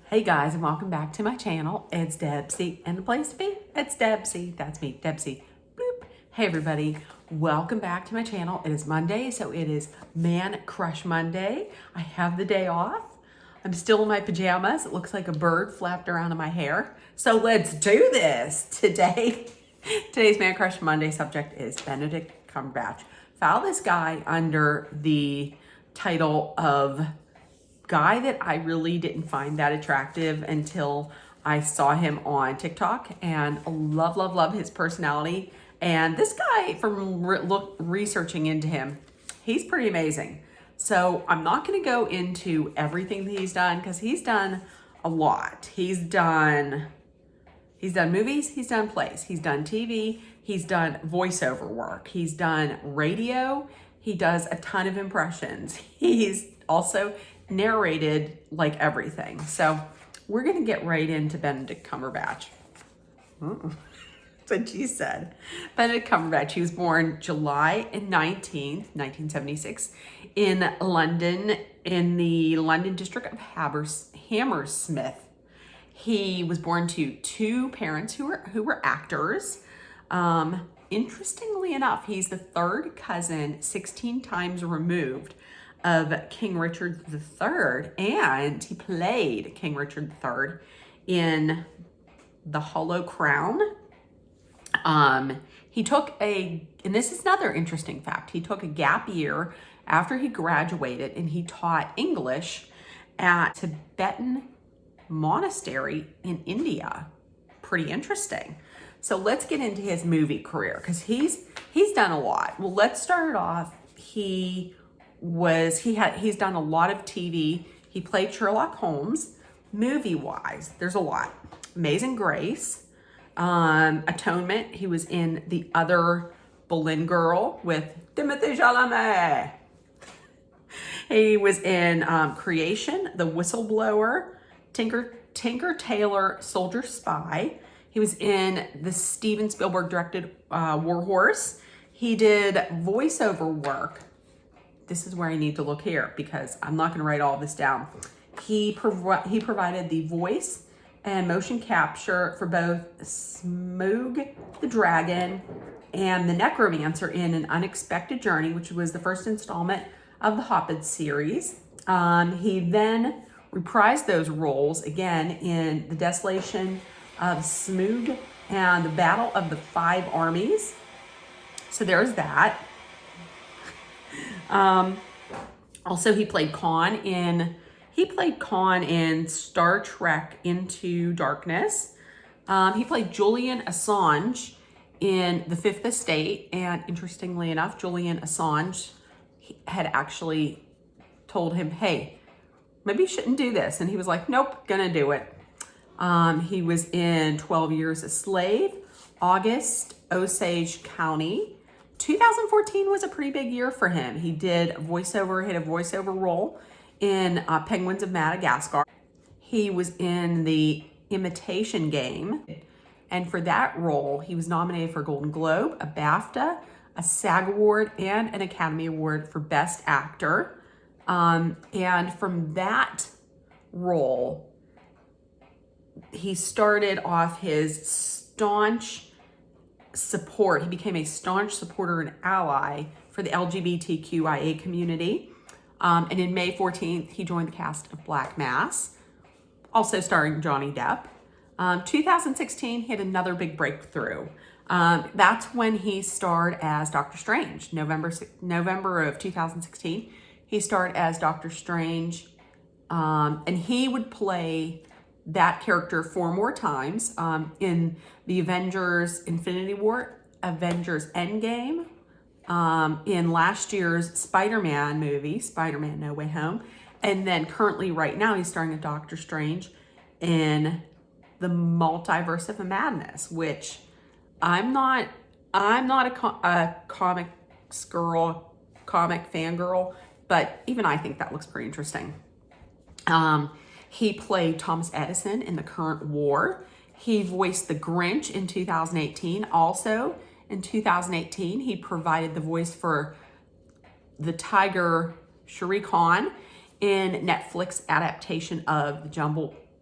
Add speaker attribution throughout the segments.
Speaker 1: Hey guys, and welcome back to my channel. It's Debsy, and the place to be, it's Debsy. That's me, Debsy. Bloop. Hey everybody, welcome back to my channel. It is Monday, so it is Man Crush Monday. I have the day off. I'm still in my pajamas. It looks like a bird flapped around in my hair. So let's do this today. Today's Man Crush Monday subject is Benedict Cumberbatch. File this guy under the title of guy that I really didn't find that attractive until I saw him on TikTok, and love his personality. And this guy, from researching into him, he's pretty amazing. So I'm not going to go into everything that he's done because he's done a lot. He's done movies, he's done plays, he's done TV, he's done voiceover work, he's done radio, he does a ton of impressions. He's also narrated like everything. So we're going to get right into Benedict Cumberbatch. That's what she said. Benedict Cumberbatch, he was born July 19th, 1976 in London, in the London district of Hammersmith. He was born to two parents who were actors. Interestingly enough, he's the third cousin 16 times removed of King Richard III, and he played King Richard III in The Hollow Crown. He took and this is another interesting fact, he took a gap year after he graduated, and he taught English at Tibetan monastery in India. Pretty interesting. So let's get into his movie career, because he's done a lot. Well, let's start off. He's done a lot of TV. He played Sherlock Holmes. Movie-wise, there's a lot. Amazing Grace, Atonement. He was in The Other Boleyn Girl with Timothée Chalamet. He was in Creation, The Whistleblower, Tinker Tailor Soldier Spy. He was in the Steven Spielberg directed War Horse. He did voiceover work. This is where I need to look here because I'm not going to write all this down. He provided the voice and motion capture for both Smoog the Dragon and the Necromancer in An Unexpected Journey, which was the first installment of the Hobbit series. He then reprised those roles again in The Desolation of Smoog and The Battle of the Five Armies. So there's that. Also, he played Khan in Star Trek Into Darkness. He played Julian Assange in The Fifth Estate, and interestingly enough, Julian Assange had actually told him, hey, maybe you shouldn't do this. And he was like, nope, gonna do it. He was in 12 Years a Slave, August, Osage County. 2014 was a pretty big year for him. He had a voiceover role in Penguins of Madagascar. He was in The Imitation Game. And for that role, he was nominated for a Golden Globe, a BAFTA, a SAG Award, and an Academy Award for Best Actor. And from that role, he started off his staunch support. He became a staunch supporter and ally for the LGBTQIA community. And in May 14th, he joined the cast of Black Mass, also starring Johnny Depp. 2016, he had another big breakthrough. That's when he starred as Doctor Strange. November of 2016, he starred as Doctor Strange, and he would play that character 4 more times in the Avengers Infinity War, Avengers Endgame, in last year's Spider-Man movie, Spider-Man No Way Home, and then currently right now he's starring as Doctor Strange in the Multiverse of Madness, which I'm not a comics girl, comic fangirl, but even I think that looks pretty interesting. He played Thomas Edison in The Current War. He voiced the Grinch in 2018. Also, in 2018, he provided the voice for the tiger Shere Khan in Netflix adaptation of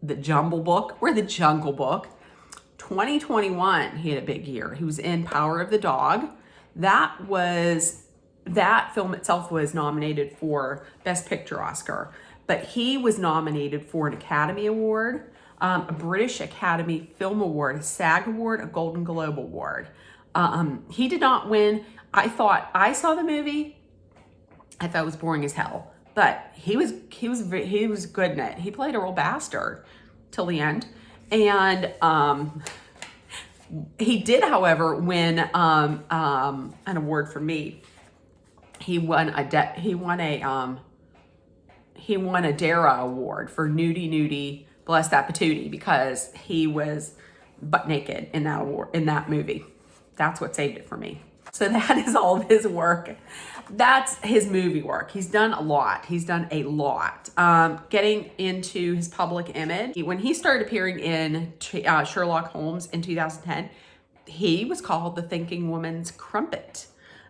Speaker 2: the Jumble Book or the Jungle Book. 2021, he had a big year. He was in Power of the Dog. That film itself was nominated for Best Picture Oscar, but he was nominated for an Academy Award, a British Academy Film Award, a SAG Award, a Golden Globe Award. He did not win. I saw the movie. I thought it was boring as hell, but he was good in it. He played a real bastard till the end, and he did, however, win an award for me. He won a DARA award for Nudie Bless That Patootie, because he was butt naked in that movie. That's what saved it for me. So that is all of his work. That's his movie work. He's done a lot. Getting into his public image, when he started appearing in Sherlock Holmes in 2010, he was called the Thinking Woman's Crumpet.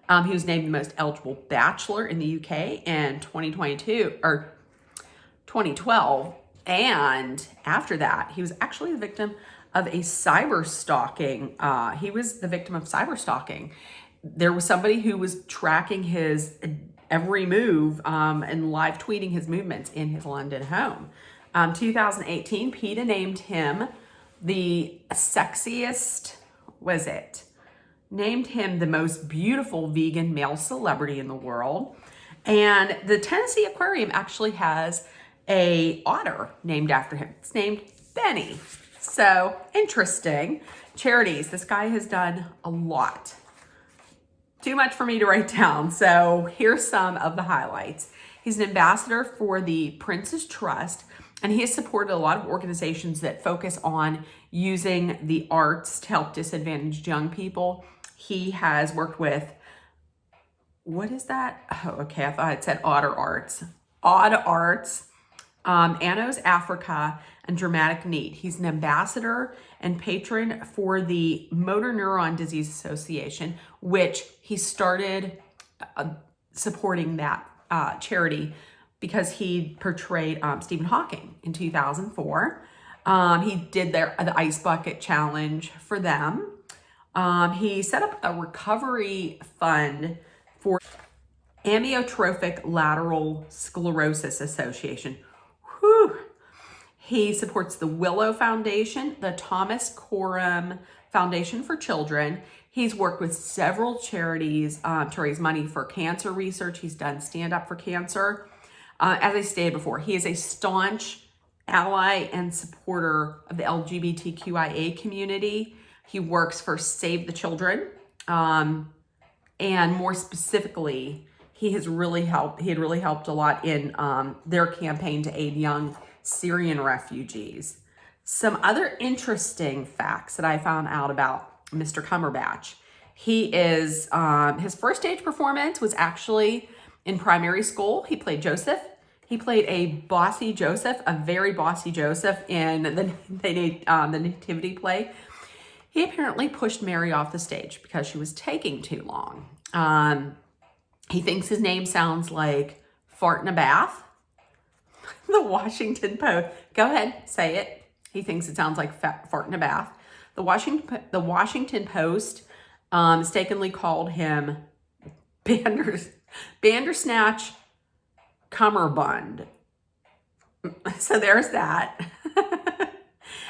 Speaker 2: He was named the most eligible bachelor in the UK in 2012. And after that, he was actually the victim of a cyber stalking. He was the victim of cyber stalking. There was somebody who was tracking his every move and live tweeting his movements in his London home. 2018, PETA named him the sexiest, named him the most beautiful vegan male celebrity in the world. And the Tennessee Aquarium actually has a otter named after him. It's named Benny. So interesting. Charities. This guy has done a lot. Too much for me to write down. So here's some of the highlights. He's an ambassador for the Prince's Trust, and he has supported a lot of organizations that focus on using the arts to help disadvantaged young people. He has worked with, what is that? Oh, okay, I thought it said Odd Arts, Annos Africa, and Dramatic Need. He's an ambassador and patron for the Motor Neuron Disease Association, which he started supporting that charity because he portrayed Stephen Hawking in 2004. He did the Ice Bucket Challenge for them. He set up a recovery fund for Amyotrophic Lateral Sclerosis Association. Whew. He supports the Willow Foundation, the Thomas Coram Foundation for Children. He's worked with several charities to raise money for cancer research. He's done Stand Up for Cancer. As I stated before, he is a staunch ally and supporter of the LGBTQIA community. He works for Save the Children. And more specifically, he had really helped a lot in their campaign to aid young Syrian refugees. Some other interesting facts that I found out about Mr. Cumberbatch. He is, his first stage performance was actually in primary school. He played Joseph. He played a very bossy Joseph in the nativity play. He apparently pushed Mary off the stage because she was taking too long. He thinks his name sounds like fart in a bath. The Washington Post. Go ahead, say it. He thinks it sounds like fart in a bath. The Washington Post mistakenly called him Bandersnatch Cummerbund. So there's that.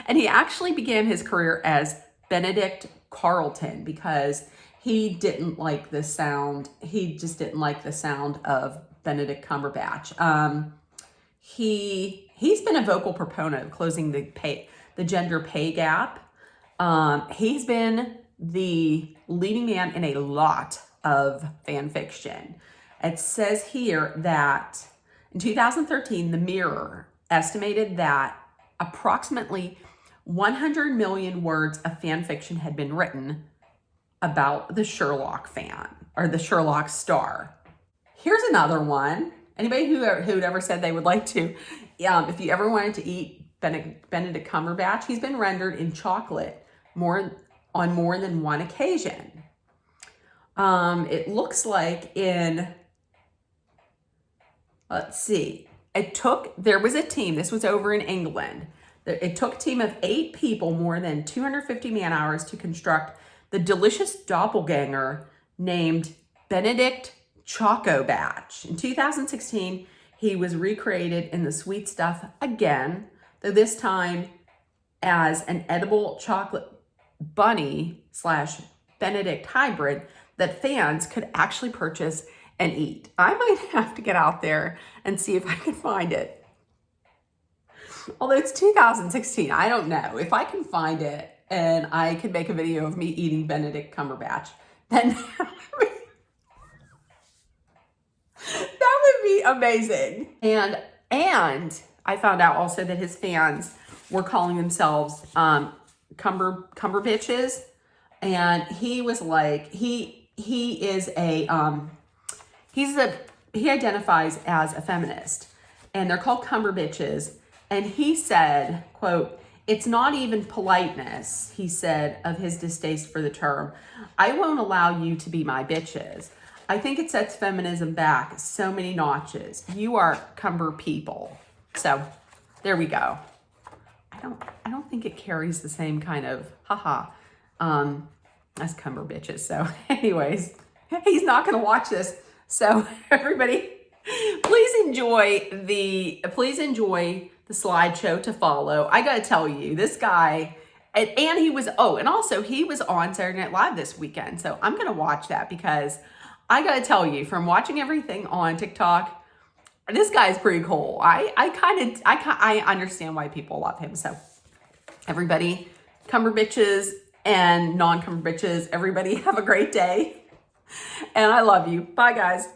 Speaker 2: And he actually began his career as Benedict Carlton because he didn't like the sound. He just didn't like the sound of Benedict Cumberbatch. He's been a vocal proponent of closing the gender pay gap. He's been the leading man in a lot of fan fiction. It says here that in 2013, The Mirror estimated that approximately 100 million words of fan fiction had been written about the Sherlock fan or the Sherlock star. Here's another one. Anybody who'd ever said they would like to, if you ever wanted to eat Benedict Cumberbatch, he's been rendered in chocolate on more than one occasion. It looks like let's see, there was a team, this was over in England, It took a team of 8 people more than 250 man hours to construct the delicious doppelganger named Benedict Cumberbatch. In 2016, he was recreated in the sweet stuff again, though this time as an edible chocolate bunny slash Benedict hybrid that fans could actually purchase and eat. I might have to get out there and see if I can find it. Although it's 2016, I don't know. If I can find it and I can make a video of me eating Benedict Cumberbatch, then that would be amazing. And I found out also that his fans were calling themselves Cumberbitches, and he was like he identifies as a feminist, and they're called Cumberbitches. And he said, quote, "It's not even politeness," he said of his distaste for the term. "I won't allow you to be my bitches. I think it sets feminism back so many notches. You are Cumber people." So there we go. I don't think it carries the same kind of haha as Cumber bitches. So anyways, he's not going to watch this. So everybody, please enjoy the slideshow to follow. I got to tell you, this guy, and he was, and also he was on Saturday Night Live this weekend. So I'm going to watch that because I got to tell you, from watching everything on TikTok, this guy is pretty cool. I understand why people love him. So everybody, Cumberbitches and non-Cumberbitches, everybody have a great day. And I love you. Bye, guys.